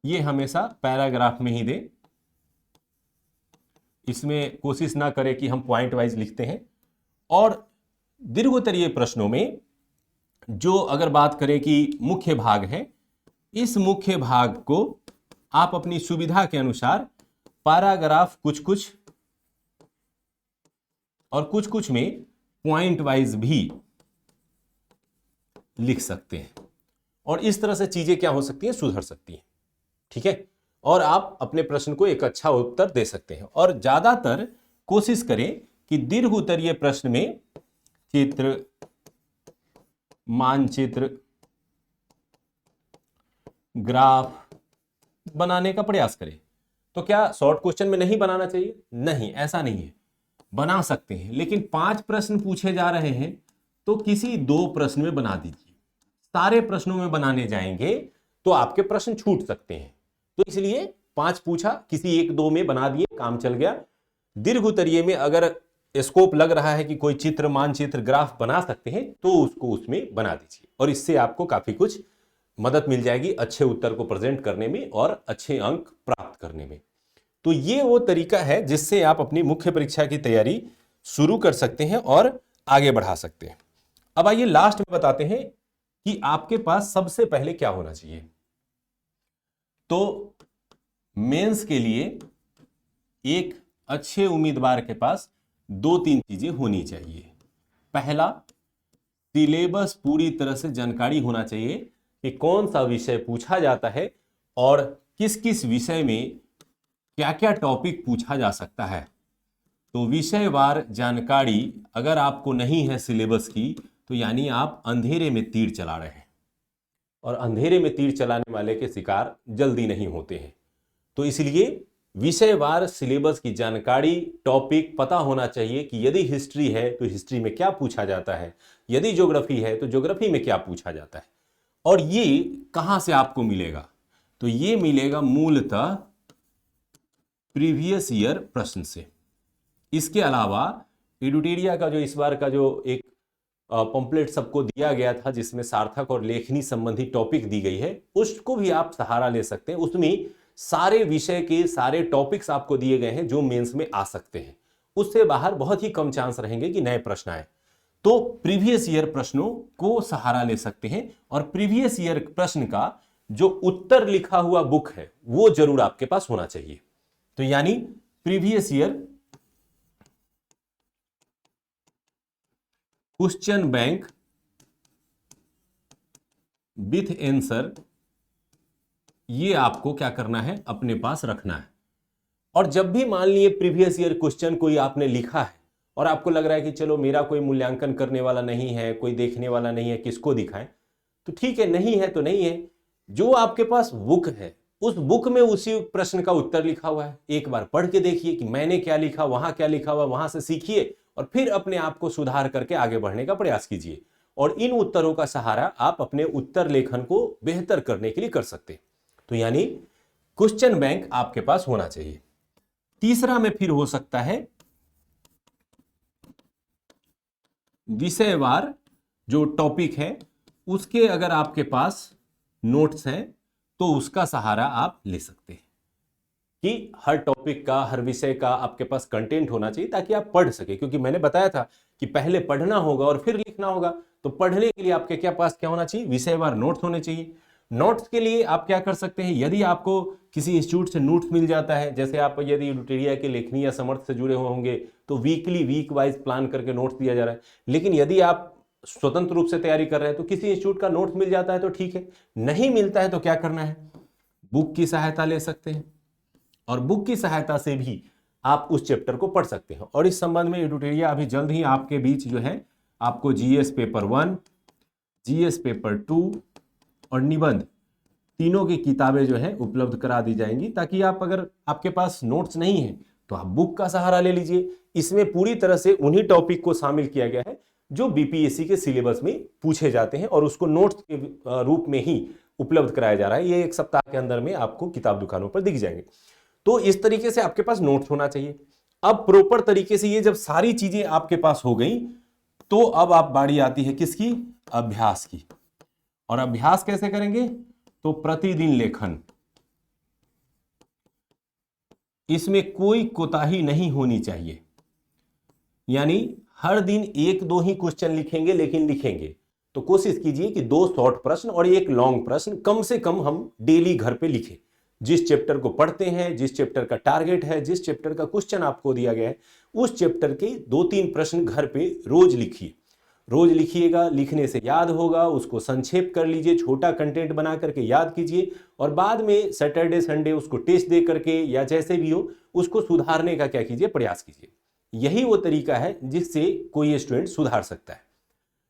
ये हमेशा पैराग्राफ में ही दे। इसमें कोशिश ना करें कि हम पॉइंट वाइज लिखते हैं। और दीर्घोत्तरीय प्रश्नों में जो अगर बात करें कि मुख्य भाग है, इस मुख्य भाग को आप अपनी सुविधा के अनुसार पैराग्राफ कुछ कुछ और कुछ कुछ में पॉइंट वाइज भी लिख सकते हैं, और इस तरह से चीजें क्या हो सकती हैं, सुधर सकती हैं। ठीक है। और आप अपने प्रश्न को एक अच्छा उत्तर दे सकते हैं। और ज्यादातर कोशिश करें कि दीर्घ उत्तरीय प्रश्न में चित्र, मानचित्र, ग्राफ, बनाने का प्रयास करें। तो क्या शॉर्ट क्वेश्चन में नहीं बनाना चाहिए? नहीं, ऐसा नहीं है, बना सकते हैं, लेकिन 5 प्रश्न पूछे जा रहे हैं तो किसी 2 प्रश्न में बना दीजिए। सारे प्रश्नों में बनाने जाएंगे तो आपके प्रश्न छूट सकते हैं। तो इसलिए 5 पूछा, किसी 1-2 में बना दिए, काम चल गया। दीर्घ उत्तरीय में अगर स्कोप लग रहा है कि कोई चित्र, मानचित्र, ग्राफ बना सकते हैं तो उसको उसमें बना दीजिए, और इससे आपको काफी कुछ मदद मिल जाएगी अच्छे उत्तर को प्रेजेंट करने में और अच्छे अंक प्राप्त करने में। तो ये वो तरीका है जिससे आप अपनी मुख्य परीक्षा की तैयारी शुरू कर सकते हैं और आगे बढ़ा सकते हैं। अब आइए लास्ट में बताते हैं कि आपके पास सबसे पहले क्या होना चाहिए। तो मेंस के लिए एक अच्छे उम्मीदवार के पास 2-3 चीजें होनी चाहिए। पहला, सिलेबस पूरी तरह से जानकारी होना चाहिए कि कौन सा विषय पूछा जाता है और किस किस विषय में क्या क्या टॉपिक पूछा जा सकता है। तो विषयवार जानकारी अगर आपको नहीं है सिलेबस की, तो यानी आप अंधेरे में तीर चला रहे हैं, और अंधेरे में तीर चलाने वाले के शिकार जल्दी नहीं होते हैं। तो इसलिए विषयवार सिलेबस की जानकारी, टॉपिक पता होना चाहिए कि यदि हिस्ट्री है तो हिस्ट्री में क्या पूछा जाता है, यदि ज्योग्राफी है तो ज्योग्राफी में क्या पूछा जाता है। और ये कहां से आपको मिलेगा? तो ये मिलेगा मूलतः प्रीवियस ईयर प्रश्न से। इसके अलावा एडुटेरिया का जो इस बार का जो एक पंपलेट सबको दिया गया था जिसमें सार्थक और लेखनी संबंधी टॉपिक दी गई है, उसको भी आप सहारा ले सकते हैं। उसमें सारे विषय के सारे टॉपिक्स आपको दिए गए हैं जो मेंस में आ सकते हैं। उससे बाहर बहुत ही कम चांस रहेंगे कि नए प्रश्न आए। तो प्रीवियस ईयर प्रश्नों को सहारा ले सकते हैं, और प्रीवियस ईयर प्रश्न का जो उत्तर लिखा हुआ बुक है वो जरूर आपके पास होना चाहिए। तो यानी previous year question bank with answer, ये आपको क्या करना है, अपने पास रखना है। और जब भी मान लिए प्रीवियस ईयर क्वेश्चन कोई आपने लिखा है और आपको लग रहा है कि चलो मेरा कोई मूल्यांकन करने वाला नहीं है, कोई देखने वाला नहीं है, किसको दिखाएं, तो ठीक है, नहीं है तो नहीं है। जो आपके पास बुक है उस बुक में उसी प्रश्न का उत्तर लिखा हुआ है, एक बार पढ़ के देखिए कि मैंने क्या लिखा, वहां क्या लिखा हुआ, वहां से सीखिए और फिर अपने आप को सुधार करके आगे बढ़ने का प्रयास कीजिए। और इन उत्तरों का सहारा आप अपने उत्तर लेखन को बेहतर करने के लिए कर सकते हैं। तो यानी क्वेश्चन बैंक आपके पास होना चाहिए। तीसरा में फिर हो सकता है विषयवार जो टॉपिक है उसके अगर आपके पास नोट्स हैं तो उसका सहारा आप ले सकते हैं कि हर टॉपिक का, हर विषय का आपके पास कंटेंट होना चाहिए ताकि आप पढ़ सके। क्योंकि मैंने बताया था कि पहले पढ़ना होगा और फिर लिखना होगा, तो पढ़ने के लिए आपके क्या पास क्या होना चाहिए, विषयवार नोट्स होने चाहिए। नोट्स के लिए आप क्या कर सकते हैं, यदि आपको किसी इंस्टीट्यूट से नोट्स मिल जाता है, जैसे आप यदि एडुटेरिया के लेखनी या समर्थ से जुड़े हुए होंगे तो वीकली, वीक वाइज प्लान करके नोट्स दिया जा रहा है। लेकिन यदि आप स्वतंत्र रूप से तैयारी कर रहे हैं तो किसी इंस्टीट्यूट का नोट्स मिल जाता है तो ठीक है, नहीं मिलता है तो क्या करना है, बुक की सहायता ले सकते हैं, और बुक की सहायता से भी आप उस चैप्टर को पढ़ सकते हैं। और इस संबंध में एडुटेरिया अभी जल्द ही आपके बीच जो है आपको जीएस पेपर 1, जीएस पेपर 2 और निबंध तीनों की किताबें जो है उपलब्ध करा दी जाएंगी, ताकि आप, अगर आपके पास नोट्स नहीं है तो आप बुक का सहारा ले लीजिए। इसमें पूरी तरह से उन्हीं टॉपिक को शामिल किया गया है जो बीपीएससी के सिलेबस में पूछे जाते हैं और उसको नोट्स के रूप में ही उपलब्ध कराया जा रहा है। ये 1 सप्ताह के अंदर में आपको किताब दुकानों पर दिख जाएंगे। तो इस तरीके से आपके पास नोट्स होना चाहिए। अब प्रॉपर तरीके से ये जब सारी चीजें आपके पास हो गई तो अब आप बारी आती है किसकी, अभ्यास की। और अभ्यास कैसे करेंगे, तो प्रतिदिन लेखन, इसमें कोई कोताही नहीं होनी चाहिए। यानी हर दिन 1-2 ही क्वेश्चन लिखेंगे, लेकिन लिखेंगे तो कोशिश कीजिए कि 2 शॉर्ट प्रश्न और 1 लॉन्ग प्रश्न कम से कम हम डेली घर पे लिखें। जिस चैप्टर को पढ़ते हैं, जिस चैप्टर का टारगेट है, जिस चैप्टर का क्वेश्चन आपको दिया गया है, उस चैप्टर के 2-3 प्रश्न घर पे रोज लिखिए। रोज लिखिएगा, लिखने से याद होगा, उसको संक्षेप कर लीजिए, छोटा कंटेंट बना करके याद कीजिए, और बाद में सैटरडे संडे उसको टेस्ट दे करके या जैसे भी हो उसको सुधारने का क्या कीजिए, प्रयास कीजिए। यही वो तरीका है जिससे कोई स्टूडेंट सुधार सकता है।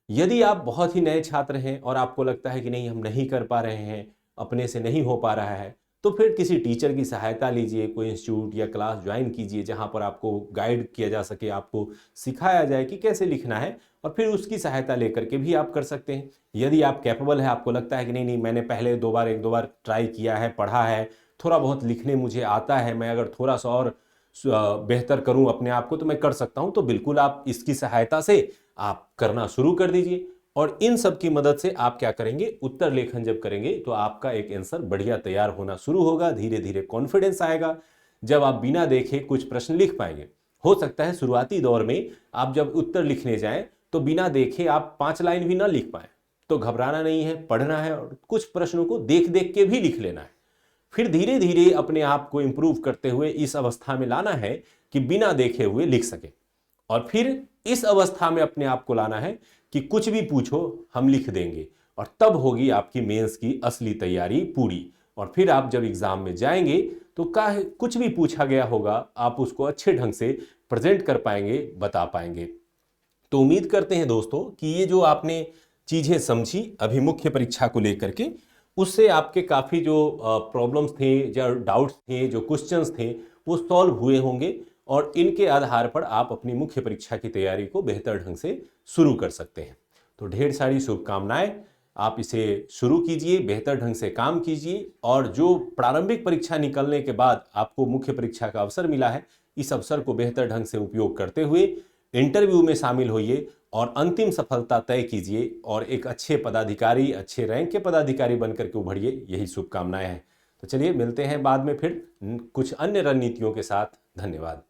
यदि आप बहुत ही नए छात्र हैं और आपको लगता है कि नहीं हम नहीं कर पा रहे हैं, अपने से नहीं हो पा रहा है, तो फिर किसी टीचर की सहायता लीजिए, कोई इंस्टीट्यूट या क्लास ज्वाइन कीजिए जहां पर आपको गाइड किया जा सके, आपको सिखाया जाए कि कैसे लिखना है, और फिर उसकी सहायता लेकर के भी आप कर सकते हैं। यदि आप कैपेबल है, आपको लगता है कि नहीं मैंने पहले एक दो बार ट्राई किया है, पढ़ा है, थोड़ा बहुत लिखने मुझे आता है, मैं अगर थोड़ा सा और बेहतर करूं अपने आप को तो मैं कर सकता हूं, तो बिल्कुल आप इसकी सहायता से आप करना शुरू कर दीजिए। और इन सब की मदद से आप क्या करेंगे, उत्तर लेखन जब करेंगे तो आपका एक आंसर बढ़िया तैयार होना शुरू होगा, धीरे धीरे कॉन्फिडेंस आएगा, जब आप बिना देखे कुछ प्रश्न लिख पाएंगे। हो सकता है शुरुआती दौर में आप जब उत्तर लिखने जाएं तो बिना देखे आप 5 लाइन भी ना लिख पाए, तो घबराना नहीं है, पढ़ना है और कुछ प्रश्नों को देख देख के भी लिख लेना है। फिर धीरे धीरे अपने आप को इंप्रूव करते हुए इस अवस्था में लाना है कि बिना देखे हुए लिख सके, और फिर इस अवस्था में अपने आप को लाना है कि कुछ भी पूछो हम लिख देंगे, और तब होगी आपकी मेंस की असली तैयारी पूरी। और फिर आप जब एग्जाम में जाएंगे तो कुछ भी पूछा गया होगा आप उसको अच्छे ढंग से प्रेजेंट कर पाएंगे, बता पाएंगे। तो उम्मीद करते हैं दोस्तों कि ये जो आपने चीजें समझी अभी मुख्य परीक्षा को लेकर के, उससे आपके काफी जो प्रॉब्लम्स थे या डाउट्स थे, जो क्वेश्चंस थे, वो सॉल्व हुए होंगे, और इनके आधार पर आप अपनी मुख्य परीक्षा की तैयारी को बेहतर ढंग से शुरू कर सकते हैं। तो ढेर सारी शुभकामनाएं, आप इसे शुरू कीजिए, बेहतर ढंग से काम कीजिए, और जो प्रारंभिक परीक्षा निकलने के बाद आपको मुख्य परीक्षा का अवसर मिला है, इस अवसर को बेहतर ढंग से उपयोग करते हुए इंटरव्यू में शामिल होइए और अंतिम सफलता तय कीजिए, और एक अच्छे पदाधिकारी, अच्छे रैंक के पदाधिकारी बनकर के उभरिए, यही शुभकामनाएं हैं। तो चलिए मिलते हैं बाद में फिर कुछ अन्य रणनीतियों के साथ। धन्यवाद।